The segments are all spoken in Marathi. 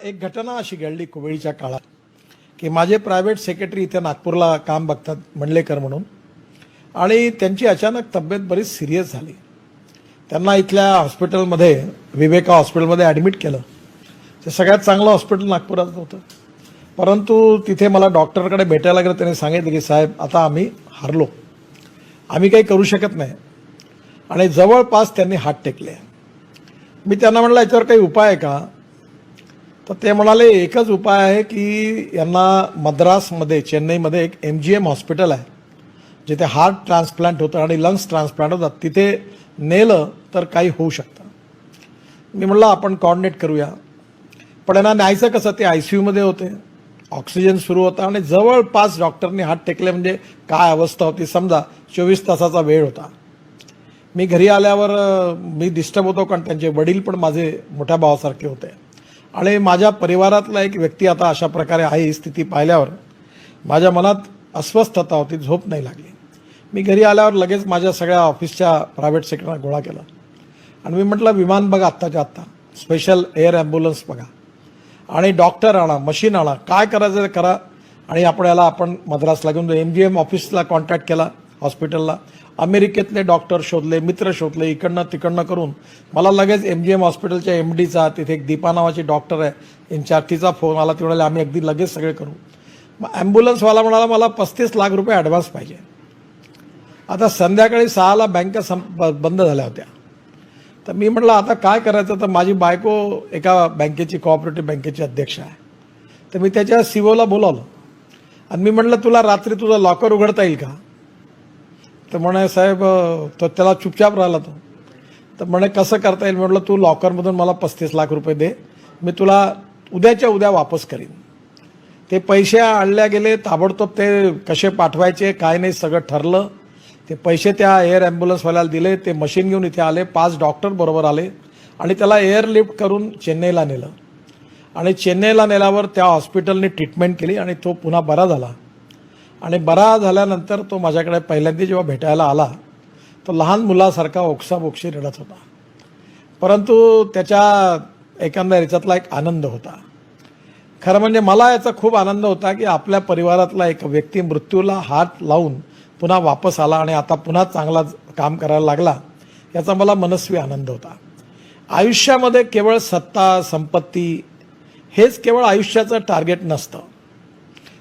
एक घटना अशी घडली कोविडच्या काळात की माझे प्रायव्हेट सेक्रेटरी इथे नागपूरला काम बघतात मंडलेकर म्हणून, आणि त्यांची अचानक तब्येत बरीच सिरियस झाली. त्यांना इथल्या हॉस्पिटलमध्ये विवेका हॉस्पिटलमध्ये ॲडमिट केलं. ते सगळ्यात चांगलं हॉस्पिटल नागपुरात होतं, परंतु तिथे मला डॉक्टरकडे भेटायला गेलं. त्याने सांगितलं की साहेब आता आम्ही हारलो, आम्ही काही करू शकत नाही, आणि जवळपास त्यांनी हात टेकले. मी त्यांना म्हटलं याच्यावर काही उपाय आहे का? तर ते म्हणाले एकच उपाय आहे की यांना मद्रासमध्ये चेन्नईमध्ये एक MGM हॉस्पिटल आहे जिथे हार्ट ट्रान्सप्लांट होतं आणि लंग्स ट्रान्सप्लांट होतात, तिथे नेलं तर काही होऊ शकतं. मी म्हटलं आपण कॉर्डिनेट करूया. पण यांना न्यायचं कसं? ते ICUमध्ये होते, ऑक्सिजन सुरू होता आणि जवळपास डॉक्टरनी हात टेकले. म्हणजे काय अवस्था होती समजा. 24 तासाचा वेळ होता. मी घरी आल्यावर मी डिस्टर्ब होतो, कारण त्यांचे वडील पण माझे मोठ्या भावासारखे होते आणि माझ्या परिवारातला एक व्यक्ती आता अशा प्रकारे आहे. ही स्थिती पाहिल्यावर माझ्या मनात अस्वस्थता होती, झोप नाही लागली. मी घरी आल्यावर लगेच माझ्या सगळ्या ऑफिसच्या प्रायव्हेट सेक्रेटरीला गोळा केला आणि मी म्हटलं विमान बघा आत्ताच्या आत्ता, स्पेशल एअर ॲम्ब्युलन्स बघा आणि डॉक्टर आणा, मशीन आणा, काय करायचं ते करा आणि आपण मद्रासला घेऊन MGM ऑफिसला कॉन्टॅक्ट केला, हॉस्पिटलला. अमेरिकेतले डॉक्टर शोधले, मित्र शोधले, इकडनं तिकडनं करून मला लगेच MGM हॉस्पिटलच्या MDचा, तिथे एक दीपा नावाची डॉक्टर आहे इन्चार्ज, तिचा फोन आला. ती म्हणाले आम्ही अगदी लगेच सगळे करू. मग ॲम्ब्युलन्सवाला म्हणाला मला 35 लाख रुपये ॲडव्हान्स पाहिजे. आता संध्याकाळी 6ला बँका बंद झाल्या होत्या. तर मी म्हटलं आता काय करायचं? तर माझी बायको एका बँकेची, कोऑपरेटिव्ह बँकेची अध्यक्ष आहे. तर मी त्याच्या CEO बोलावलं आणि मी म्हटलं तुला रात्री तुझं लॉकर उघडता येईल का? तर म्हणे साहेब, तो त्याला चुपचाप राहिला तो. तर म्हणे कसं करता येईल? म्हटलं तू लॉकरमधून मला 35 लाख रुपये दे, मी तुला उद्याच्या उद्या वापस करीन. ते पैसे आणल्या गेले ताबडतोब. ते कसे पाठवायचे काय नाही सगळं ठरलं. ते पैसे त्या एअर ॲम्ब्युलन्सवाल्याला दिले. ते मशीन घेऊन इथे आले, 5 डॉक्टर बरोबर आले आणि त्याला एअरलिफ्ट करून चेन्नईला नेलं. आणि चेन्नईला नेल्यावर त्या हॉस्पिटलने ट्रीटमेंट केली आणि तो पुन्हा बरा झाला. आणि बरा झाल्यानंतर तो माझ्याकडे पहिल्यांदा जेव्हा भेटायला आला तो लहान मुलासारखा ओक्साबोक्शी रडत होता, परंतु त्याच्या एकंदर याच्यातला एक आनंद होता. खरं म्हणजे मला याचा खूप आनंद होता की आपल्या परिवारातला एक व्यक्ती मृत्यूला हात लावून पुन्हा वापस आला आणि आता पुन्हा चांगला काम करायला लागला, याचा मला मनस्वी आनंद होता. आयुष्यामध्ये केवळ सत्ता, संपत्ती हेच केवळ आयुष्याचं टार्गेट नसतं.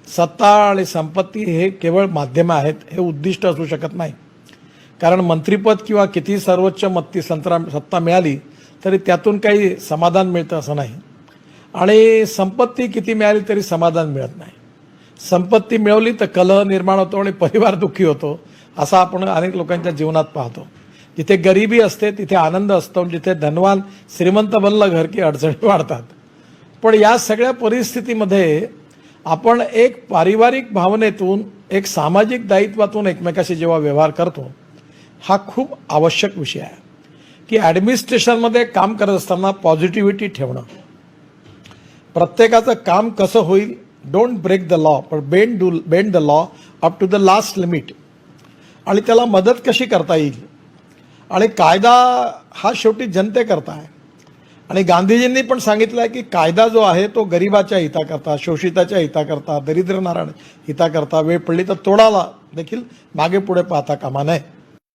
सत्ता आणि संपत्ती हे केवळ माध्यमं आहेत, हे उद्दिष्ट असू शकत नाही. कारण मंत्रिपद किंवा किती सर्वोच्च सत्ता मिळाली तरी त्यातून काही समाधान मिळतं असं नाही, आणि संपत्ती किती मिळाली तरी समाधान मिळत नाही. संपत्ती मिळवली तर कलह निर्माण होतो आणि परिवार दुःखी होतो, असं आपण अनेक लोकांच्या जीवनात पाहतो. जिथे गरिबी असते तिथे आनंद असतो, जिथे धनवान श्रीमंत बनलं घर की अडचणी वाढतात. पण या सगळ्या परिस्थितीमध्ये आपण एक पारिवारिक भावनेतून, एक सामाजिक दायित्वातून एकमेकाशी जेव्हा व्यवहार करतो, हा खूप आवश्यक विषय आहे की ॲडमिनिस्ट्रेशनमध्ये काम करत असताना पॉझिटिव्हिटी ठेवणं. प्रत्येकाचं काम कसं होईल, डोंट ब्रेक द लॉ पण bend the law up to the last limit, आणि त्याला मदत कशी करता येईल. आणि कायदा हा शेवटी जनतेकरता आहे, आणि गांधीजींनी पण सांगितलं आहे की कायदा जो आहे तो गरिबाच्या हिताकरता, शोषिताच्या हिताकरता, दरिद्र नारायण हिताकरता, वेळ पडली तर तोडाला देखील मागे पुढे पाहता कामा नये.